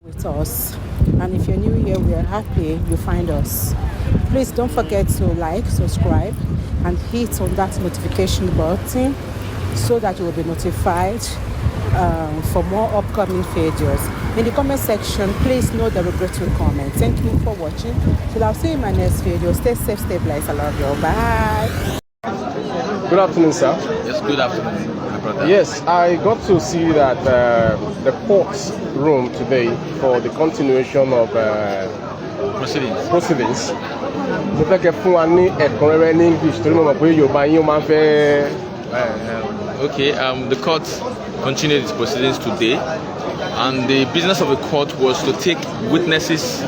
with us. And if you're new here, we are happy you find us. Please don't forget to like, subscribe, and hit on that notification button so that you will be notified for more upcoming videos. In the comment section, please note the regretful comment. Thank you for watching. Till I'll see you in my next video. Stay safe, stay blessed. I love you. Bye. Good afternoon, sir. Yes, good afternoon, my brother. Yes, I got to see that the court room today for the continuation of proceedings. Mo fẹ́ kẹ́ fún wa ní ẹ̀kúnrẹ́rẹ́ ní English torí mo mọ̀ pé Yorùbá yín ó máa ń fẹ́. Okay, the court continued its proceedings today, and the business of the court was to take witnesses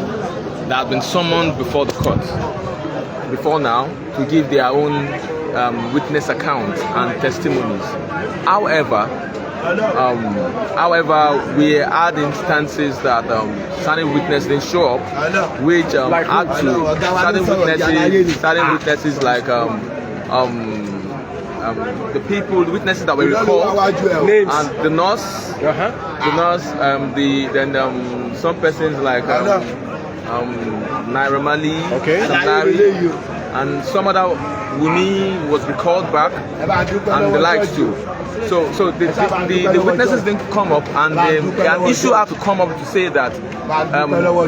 that have been summoned before the court before now to give their own witness accounts and testimonies. However, we had instances that certain witnesses didn't show up, which had to certain witnesses like the witnesses that were recalled, names, and the nurse, some persons like Naira Mali, and some other Wumi was recalled back, and the likes too. So the witnesses didn't come up, and an issue had to come up to say that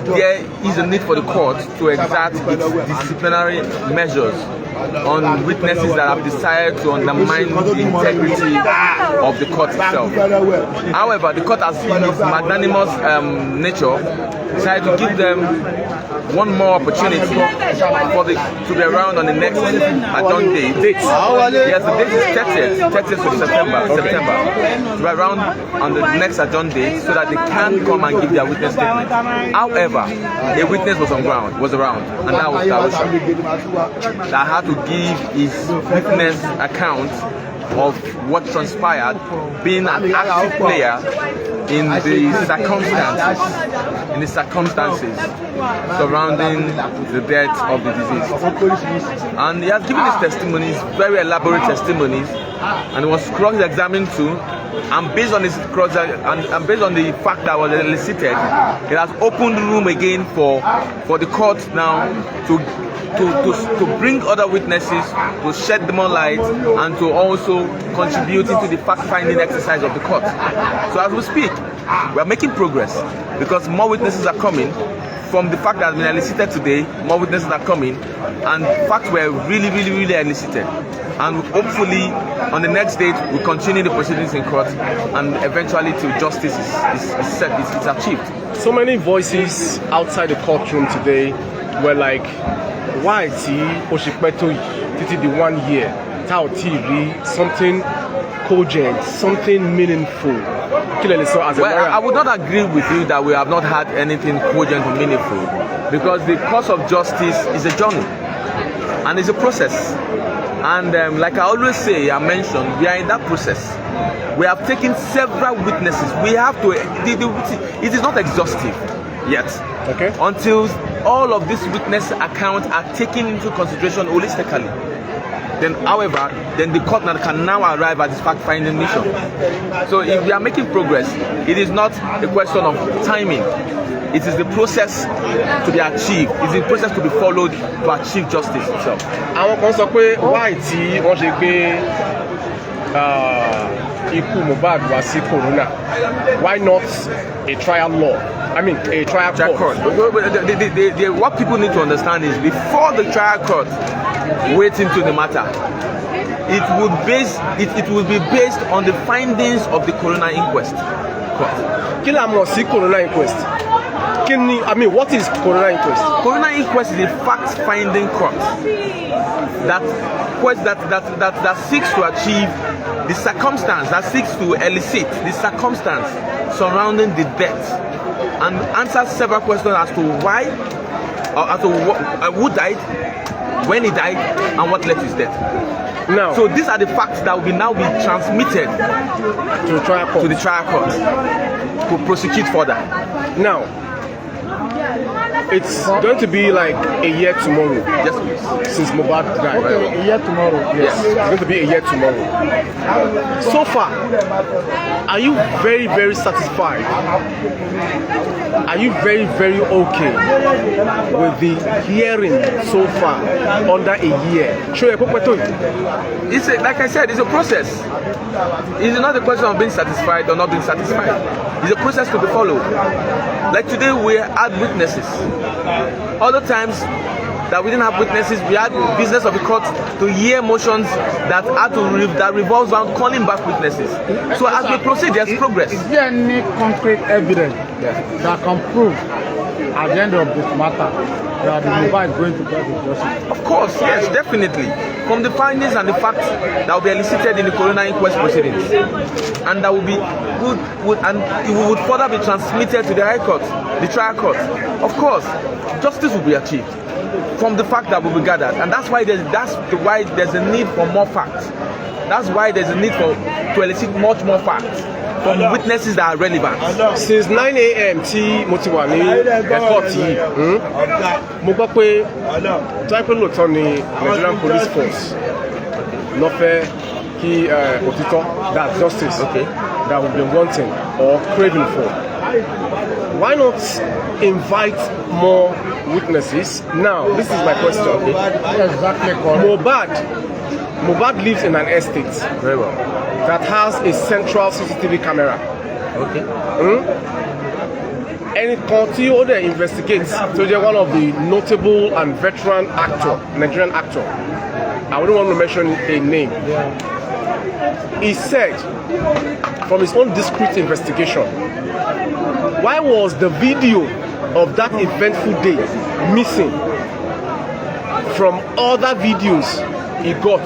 there is a need for the court to exert its disciplinary measures on witnesses that have decided to undermine the integrity of the court itself. However, the court has, in its magnanimous nature, decided to give them one more opportunity to be around on the next adjourned date. Yes, the date is 30th of September. To be around on the next adjourned date so that they can come and give their witness statement. However, a witness was around, and that was Darusha, that had to give his witness account of what transpired, being an active player in the circumstances surrounding the death of the deceased. And he has given his testimonies, very elaborate testimonies, and he was cross-examined too. And based on his and based on the fact that was elicited, it has opened room again for the court now to bring other witnesses, to shed more light, and to also contribute into the fact-finding exercise of the court. So as we speak, we are making progress because more witnesses are coming. From the fact that has been elicited today, more witnesses are coming, and facts were really elicited. And hopefully, on the next date, we continue the proceedings in court, and eventually, till justice is achieved. So many voices outside the courtroom today were like, why Oshikpeto titi the 1 year, Tao TV, something cogent, something meaningful. Well, I would not agree with you that we have not had anything cogent or meaningful, because the course of justice is a journey and it's a process. And like I always say, I mentioned, we are in that process. We have taken several witnesses. We have to. It is not exhaustive yet. Okay. Until all of these witness accounts are taken into consideration holistically. Then, however, the court can now arrive at this fact-finding mission. So, if we are making progress, it is not a question of timing. It is the process to be achieved. It is the process to be followed to achieve justice itself. Àwọn kan sọ pé why tí wọ́n ṣe gbé ikú Mohbad wá sí corona? Why not a trial law? I mean, a trial court. What people need to understand is before the trial court weighs into the matter, it will be based on the findings of the coroner inquest court. Kí la mọ̀ sí coroner inquest? What is coroner inquest? Coroner inquest is a fact-finding court that seeks to achieve the circumstance, that seeks to elicit the circumstance surrounding the death, and answer several questions as to why, as to who died, when he died, and what led to his death. Now, so these are the facts that will now be transmitted to the trial court to prosecute further. Now, It's going to be like a year tomorrow. Yes, please. Since Mohbad died. Okay, a year tomorrow. Yes, it's going to be a year tomorrow. So far, are you very, very satisfied? Are you very, very okay with the hearing so far under a year? It's like I said, it's a process. It's not a question of being satisfied or not being satisfied. It's a process to be followed. Like today, we had witnesses. Other times that we didn't have witnesses, we had business of the court to hear motions that that revolves around calling back witnesses. So as we proceed, there's progress. Is there any concrete evidence that can prove at the end of this matter that the Mohbad is going to get the justice? Of course, yes, definitely. From the findings and the facts that will be elicited in the coroner inquest proceedings, and that will be and it would further be transmitted to the High Court, the trial court. Of course, justice will be achieved from the fact that will be gathered, and that's why there's a need for more facts. That's why there's a need to elicit much more facts from witnesses that are relevant. Since 9 a.m. tí mo ti wà ní airport yìí, mo gbọ́ pé táìpé lóòótọ́ ni Nigerian Police Force lọ fẹ́ kí òtítọ́, that justice, that we've been wanting or craving for. Why not invite more witnesses? Now, this is my question. Exactly correct. Mohbad lives in an estate. Very well. That has a central CCTV camera. Okay. And continue to investigate. So they're one of the notable and veteran Nigerian actor. I wouldn't want to mention a name. He said, from his own discreet investigation, why was the video of that eventful day missing from other videos he got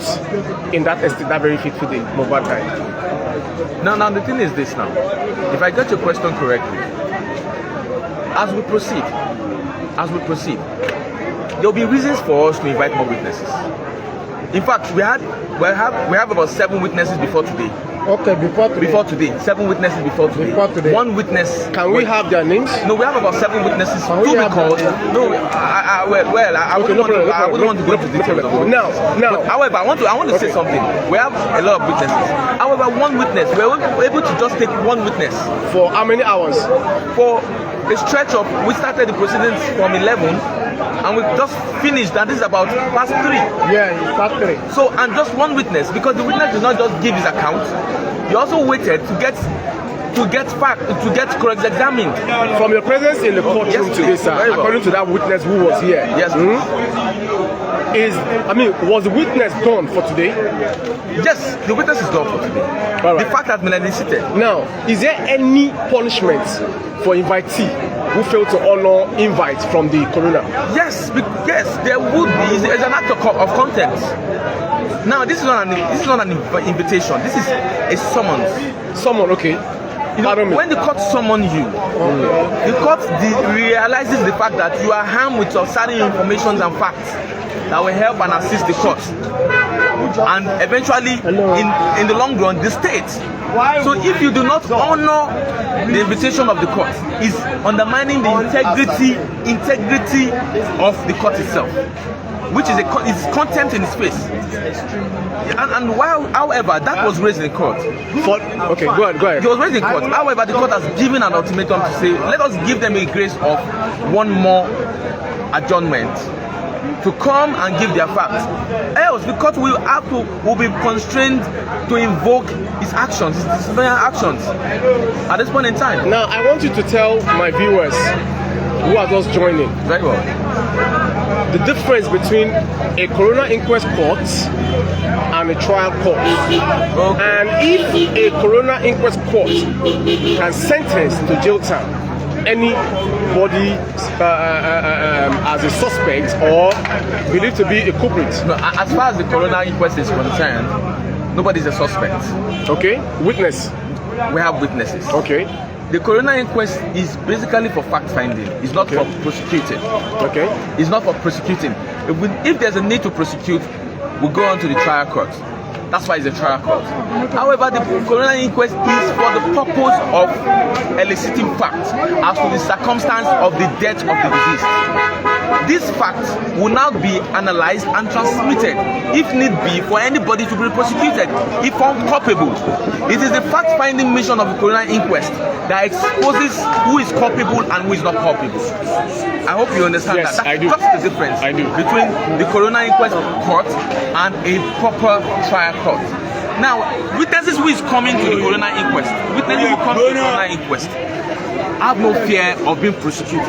in that estate that very fateful day Mohbad died? Now the thing is this now. If I get your question correctly, as we proceed, there'll be reasons for us to invite more witnesses. In fact, we have about 7 witnesses before today. Okay, before today. 7 witnesses before today. One witness. Can we have their names? No, we have about 7 witnesses to be called. No, I wouldn't want to go into details of it. Now. But, however, I want to say something. We have a lot of witnesses. However, one witness, we were able to just take one witness. For how many hours? For a stretch of, we started the proceedings from 11, and we just finished, and this is about past 3. Yeah, it's past 3. So, and just one witness, because the witness did not just give his account, he also waited to get cross-examined. From your presence in the courtroom today, sir, according to that witness who was here, yes, was the witness done for today? Yes, the witness is done for today. Right. The fact has been elicited. Now, is there any punishment for invitee who failed to honor invites from the coroner? Yes, there would be. It's an act of contempt. Now, this is not an invitation. This is a summons. Summon, okay. You know, when the court summons you, the court realizes the fact that you are armed with some certain information and facts that will help and assist the court, and eventually, in the long run, the state. So if you do not honor the invitation of the court, is undermining the integrity of the court itself, which is contempt in its face. And while, however, that was raised in court. Okay, go ahead. It was raised in court. However, the court has given an ultimatum to say, let us give them a grace of one more adjournment to come and give their facts. Else, the court will be constrained to invoke his actions, his disciplinary actions at this point in time. Now, I want you to tell my viewers who are just joining very well the difference between a coroner inquest court and a trial court. Okay. And if a coroner inquest court can sentence to jail time anybody as a suspect or believed to be a culprit. No, as far as the coroner inquest is concerned, nobody is a suspect. Okay, witness. We have witnesses. Okay. The coroner inquest is basically for fact finding. It's not for prosecuting. Okay. It's not for prosecuting. If there's a need to prosecute, we go on to the trial court. That's why it's a trial court. However, the coroner inquest is for the purpose of eliciting facts as to the circumstance of the death of the deceased. These facts will now be analyzed and transmitted, if need be, for anybody to be prosecuted if found culpable. It is the fact-finding mission of the coroner inquest that exposes who is culpable and who is not culpable. I hope you understand yes, that. I do. That's the difference between the coroner inquest court and a proper trial court. Now, witnesses who is coming to the coroner inquest, witnesses who come to the coroner inquest, have no fear of being prosecuted.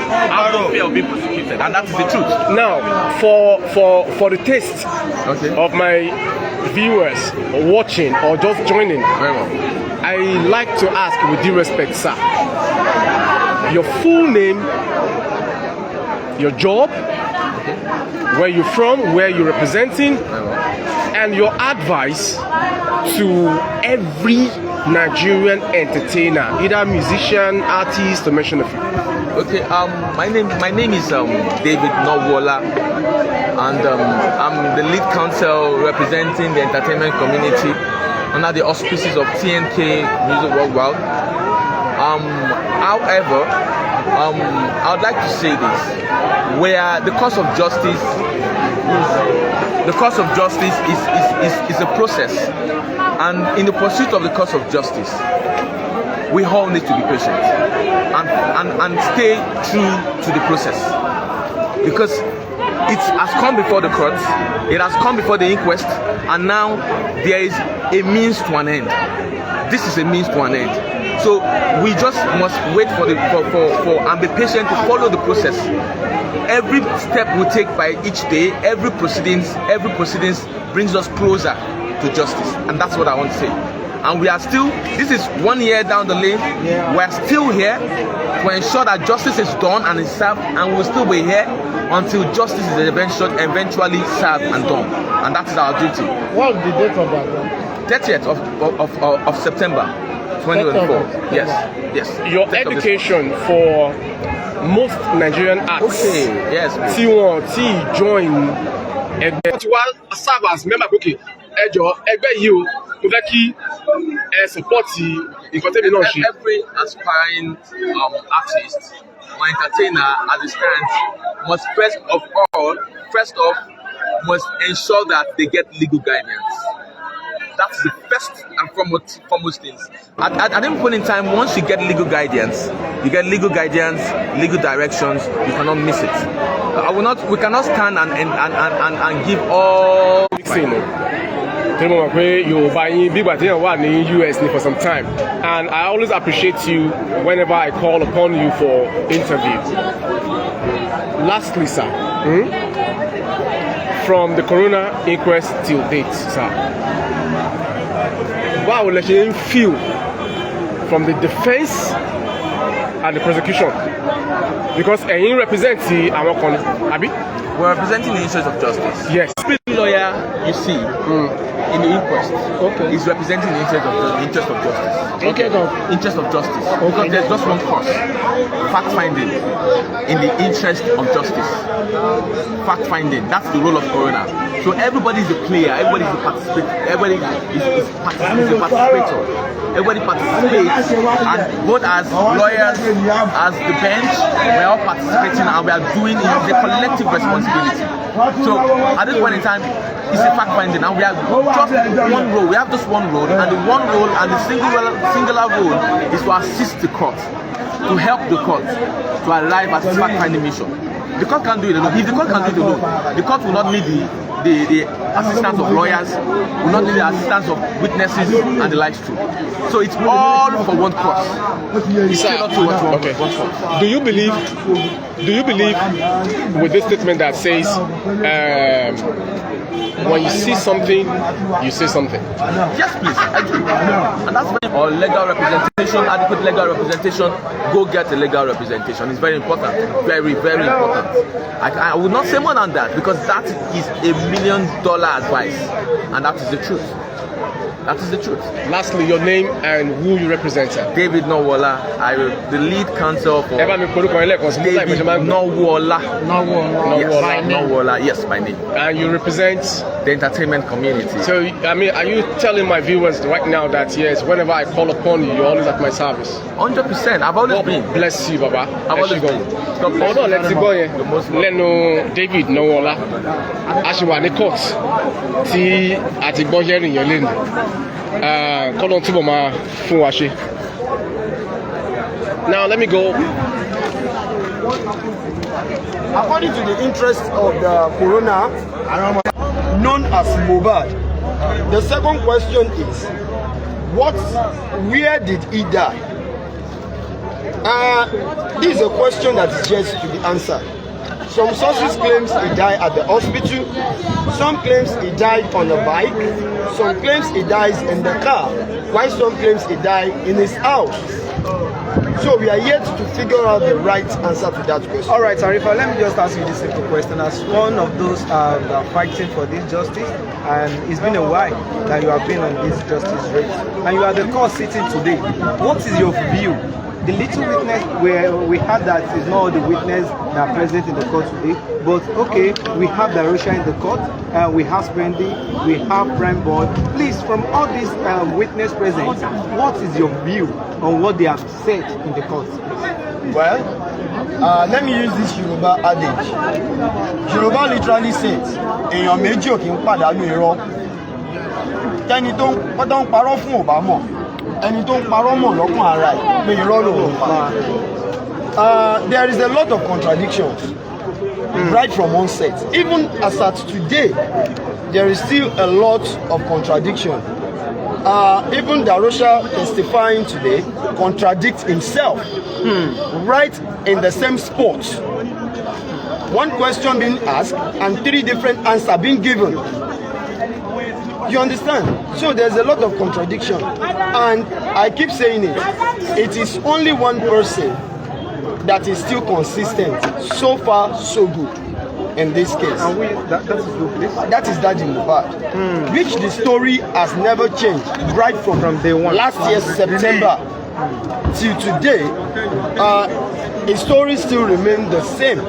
Have no fear of being prosecuted, and that's the truth. Now, for the taste of my viewers watching or just joining, Very well. I like to ask with due respect, sir, your full name, your job, where you're from, where you're representing, and your advice to every Nigerian entertainer, either musician, artist, to mention a few. Okay, my name is David Nowola, and I'm the lead counsel representing the entertainment community under the auspices of TNK Music Worldwide. However, I would like to say this: where the cause of justice is a process, and in the pursuit of the cause of justice, we all need to be patient and stay true to the process, because it has come before the courts, it has come before the inquest, and now there is a means to an end. This is a means to an end. So we just must wait for and be patient to follow the process. Every step we take by each day, every proceedings brings us closer to justice, and that's what I want to say. And we are still, this is 1 year down the lane, we are still here to ensure that justice is done and is served, and we'll still be here until justice is eventually served and done. And that is our duty. What's the date of that? 30th of September 2024. Yes. Your education for most Nigerian acts. Okay, yes. Tí wọ́n ti join ẹgbẹ́. Wọ́n ti wá serve as member gòkè ẹjọ́ ẹgbẹ́ yìí o mo fẹ́ kí ẹ support nǹkan tẹ́mi náà ṣe. Every aspiring artist or entertainer as it stands must first off must ensure that they get legal guidance. That's the first and foremost things. At any point in time, once you get legal guidance, legal directions, you cannot miss it. We cannot stand and give all. Tell me where you buying big in US for some time, and I always appreciate you whenever I call upon you for interview. Lastly, sir, from the coroner inquest till date, sir, what will you feel from the defense and the prosecution? Because you represent the Abi? We're representing the interest of justice. Yes. The lawyer you see in the inquest is representing the interest of justice. Interest of justice. Because there's just one cause: fact finding in the interest of justice. Fact finding. That's the role of coroner. So everybody is a player. Everybody is a participator. Everybody is a participator. Everybody participates, and both as lawyers, as the bench, we are all participating, and we are doing it. It's a collective responsibility. So at this point in time, it's a fact finding, and we have just one role. We have just one role, and the one role and the singular role is to assist the court, to help the court to arrive at its fact finding mission. The court can't do it alone. If the court can do it alone, the court will not need the assistance of lawyers, will not need the assistance of witnesses and the likes too. So it's all for one cause. It's not to one cause. Do you believe with this statement that says when you see something, you say something? Yes, please, I do. And that's when or legal representation, adequate legal representation, go get a legal representation. It's very important. Very, very important. I would not say more than that, because that is $1 million advice. And that is the truth. That is the truth. Lastly, your name and who you represent. David Nowola, the lead counsel for David Nowola. By name. Nowola, yes, by name. And you represent The entertainment community. So, I mean, are you telling my viewers right now that yes, whenever I call upon you, you're always at my service? 100%. I've always been. Bless you, Baba. I've always been. God bless Although, you. let's go here. Leno David Nowola. Ashiwa ní court tí a ti gbọ́ hearing yẹn lẹ́nu. Kọ́lọ́n túbọ̀ máa fún wa ṣe. Now, let me go. According to the interest of the coroner, known as Mohbad, the second question is, where did he die? This is a question that is yet to be answered. Some sources claims he died at the hospital, some claims he died on a bike, some claims he dies in the car, while some claims he died in his house. So we are yet to figure out the right answer to that question. All right, Arifa, let me just ask you this simple question. As one of those that are fighting for this justice, and it's been a while that you have been on this justice race, and you are the court sitting today, what is your view? The little witness where we have that is not all the witness that are present in the court today, but okay, we have Darusha in the court, we have Spendy, we have Prime Boy. Please, from all these witness present, what is your view on what they have said in the court? Well, let me use this Yoruba adage. Yoruba literally says, èèyàn méjì ò kí ń pàdánù irọ́. Tẹ́ni tó ń parọ́ fún ò bá mọ̀, ẹni tó ń parọ́ mọ̀ lọ́kàn ara ẹ̀ pé irọ́ lòun pa. There is a lot of contradictions right from onset. Even as at today, there is still a lot of contradiction. Even Darusha testifying today contradicts himself right in the same spot. One question being asked and 3 different answers being given. You understand? So there's a lot of contradiction, and I keep saying it is only one person that is still consistent. So far, so good in this case. And that is who, please? That is Daddy Mohbad, which the story has never changed right from day one. Last year September till today, his story still remains the same.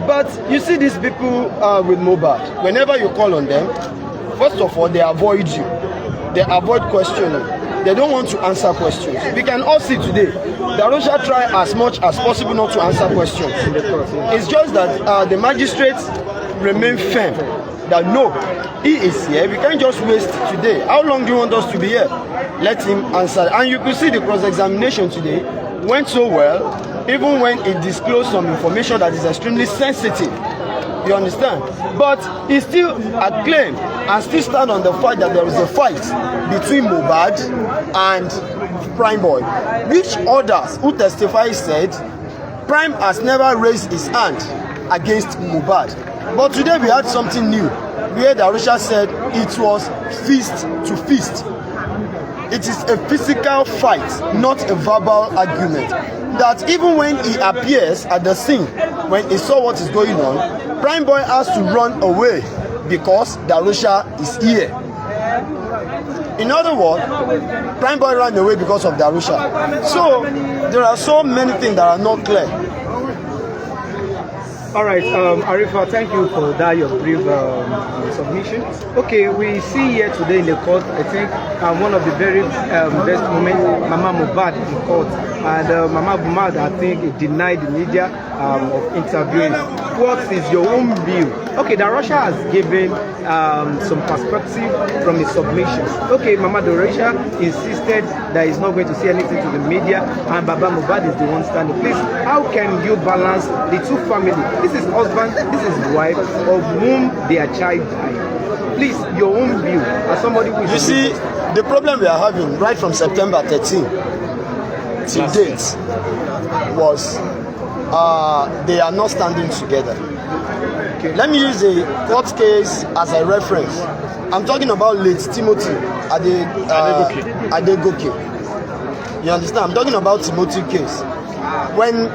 But you see these people with Mohbad, whenever you call on them, first of all, they avoid you. They avoid questioning. They don't want to answer questions. We can all see today, Darusha try as much as possible not to answer questions. It's just that the magistrates remain firm that no, he is here. We can't just waste today. How long do you want us to be here? Let him answer. And you could see the cross-examination today went so well, even when he disclosed some information that is extremely sensitive. You understand? But he still acclaimed and still stand on the fact that there is a fight between Mohbad and Prime Boy, which others who testify said Prime has never raised his hand against Mohbad. But today we had something new, where Darusha said it was fist to fist. It is a physical fight, not a verbal argument. That even when he appears at the scene, when he saw what is going on, Prime Boy has to run away because Darusha is here. In other words, Prime Boy ran away because of Darusha. So there are so many things that are not clear. All right, Arifa, thank you for that, your brief submission. Okay, we see here today in the court, I think one of the very best moments, Mama Mohbad in court. And Mama Mohbad, I think, denied the media of interviewing. What is your own view? Okay, Darusha has given some perspective from his submission. Okay, Mama Darusha insisted that he's not going to say anything to the media, and Baba Mohbad is the one standing. Please, how can you balance the two families? This is husband, this is wife, of whom their child died. Please, your own view as somebody who is... You see, the problem we are having right from September 13 till date was they are not standing together. Okay. Let me use a court case as a reference. I'm talking about late Timothy Adegoke. You understand? I'm talking about Timothy case. When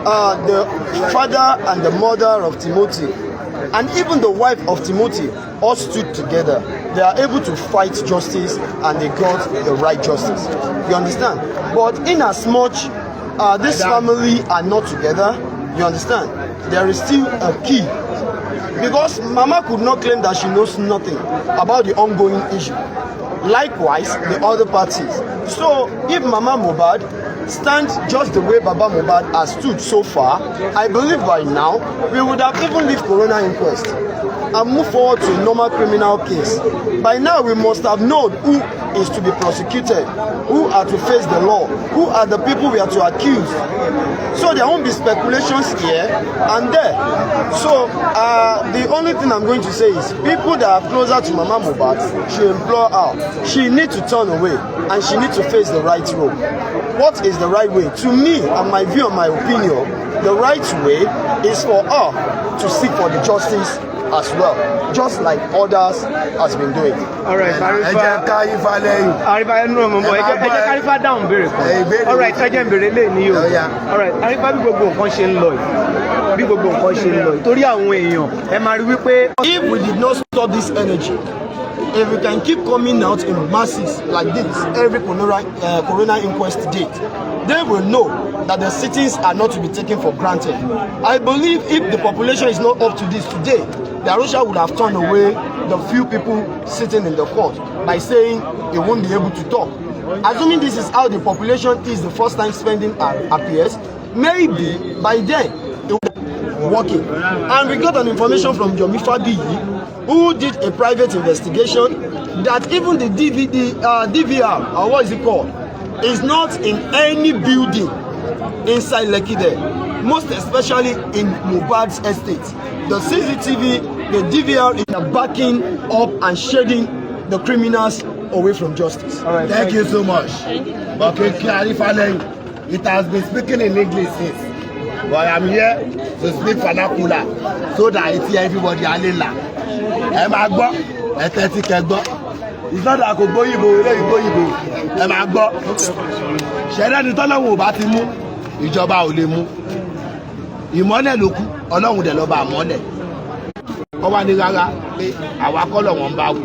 the father and the mother of Timothy and even the wife of Timothy all stood together they are able to fight justice and they got the right justice. You understand? But in as much this family are not together, you understand, there is still a key. Because Mama could not claim that she knows nothing about the ongoing issue. Likewise, the other parties. So, if Mama Mohbad stands just the way Baba Mohbad has stood so far, I believe by now, we would have even left Corona Inquest and move forward to a normal criminal case. By now, we must have known who is to be prosecuted, who are to face the law, who are the people we are to accuse. So there won't be speculations here and there. So the only thing I'm going to say is people that are closer to Mama Mohbad should implore her. She needs to turn away and she needs to face the right road. What is the right way? To me, and my view and my opinion, the right way is for her to seek for the justice as well, just like others has been doing. All right, Arifa no mo ẹ jẹ́ Arifa down béèrè kan. All right, ẹ jẹ́ béèrè lé ní o. All right, Arifa bí gbogbo nǹkan ṣe ń lọ yìí. Bí gbogbo nǹkan ṣe ń lọ yìí. Torí àwọn èèyàn ẹ máa rí wípé if we did not stop this energy, if we can keep coming out in masses like this every Corona Inquest date, they will know that the sittings are not to be taken for granted. I believe if the population is not up to this today, the Arusha would have turned away the few people sitting in the court by saying they won't be able to talk. Assuming this is how the population is the first time spending appears, maybe by then it will be working. And we got an information from Yomi Fabiyi, who did a private investigation, that even the DVR, or what is it called, is not in any building inside Lekki there. Most especially in Mohbad's estate. The CCTV, the DVR is backing up and shading the criminals away from justice. All right, thank you so much. Okay, it has been speaking in English since, but I'm here to speak vernacular so that it's everybody alila. Ẹ máa gbọ́, ẹ tẹ́tí kẹ́ gbọ́. It's not that I could go Igbo, ẹ máa gbọ́. Ṣẹ̀dá ni tọ́lọ́hun ò bá ti mú, ìjọba ò lè mú. Ìmọ́lẹ̀ ló kù, Ọlọ́run dẹ̀ lọ́ba àmọ́lẹ̀. Wọ́n wá ní rárá pé àwa kọ́ lọ́wọ́n bá wù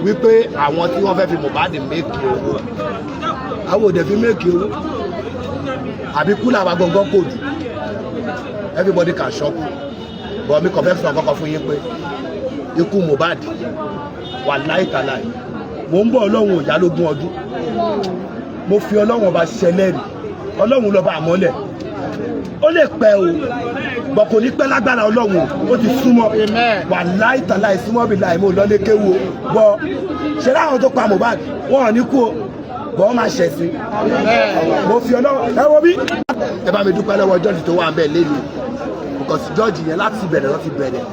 wípé àwọn tí wọ́n fẹ́ fi Mohbad méèkì owó. Àwọn ò dẹ̀ fi méèkì owó. Àbí kú làwọn gangan kò jù. Everybody can shock. But mi kàn fẹ́ sọ kọ́kọ́ fún yín pé ikú Mohbad wà láìtàláì. Mo ń bọ̀ Ọlọ́run ò yálógún ọdún. Mo fi Ọlọ́run ọba ṣẹlẹ́rìí. Ọlọ́run lọ́ba àmọ́lẹ̀. Ó lè pẹ́ o, bọ̀ kò ní pẹ́ lágbára Ọlọ́run, ó ti súnmọ́. Wà láìtàláì súnmọ́ bí láì mú lọ́lé kéwu o. Bọ̀ ṣe láwọn tó pa Mohbad, wọ́n ò ní kú o, bọ̀ wọ́n máa ṣẹ̀sìn. Mo fi Ọlọ́run, ẹ wo bí. Ẹ bá mi dúpẹ́ lọ́wọ́ jọ́ọ̀jì tó wà ń bẹ̀ lẹ́nu. Because jọ́ọ̀jì yẹn láti bẹ̀rẹ̀ lọ́ ti bẹ̀rẹ̀.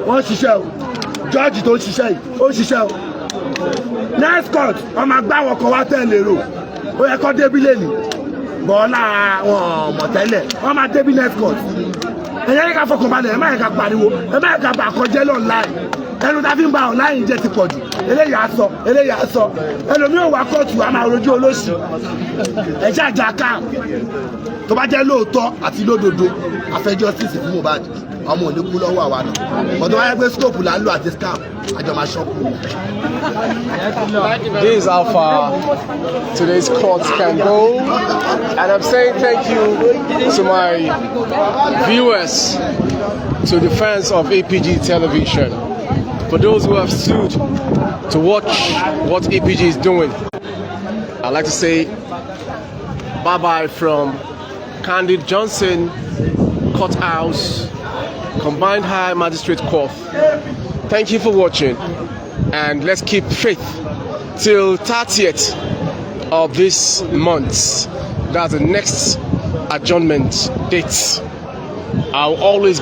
Wọ́n ṣiṣẹ́ o, jọ́ọ̀jì tó ń ṣiṣẹ́ yìí, ó ṣiṣẹ́ o. Next court, wọ́n máa gbá wọn kan wá tẹ̀lé rò. Ó yẹ kó débí lẹ́nu. Bọ́lá àwọn mọ̀tẹ́lẹ̀ wọ́n máa débi next court. Ẹ̀yẹ́ ká fọkànbalẹ̀, ẹ̀ má yẹ ká pariwo, ẹ̀ má yẹ ká bà kọjẹ́ online. Ẹnu tá fi ń ba online jẹ́ ti pọ̀ jù. Eléyà sọ, eléyà sọ. Ẹlòmíì ò wá kóòtù, a máa rojú olóṣì. Ẹ ṣáàjà ká. Tó bá jẹ́ lóòótọ́ àti lódodo, afẹ́ justice fún Mohbad. Ọmọ ò ní kú lọ́wọ́ àwa náà. Ọ̀dọ́ wáyé pé scope là ń lò àti scam. Àjọ máa ṣọ́kù. This is how far today's court can go. And I'm saying thank you to my viewers, to the fans of APG television, for those who have stood to watch what APG is doing. I'd like to say bye-bye from Candid Johnson Courthouse, Combined High Magistrate Court. Thank you for watching, and let's keep faith till 30th of this month. That's the next adjournment date. I'll always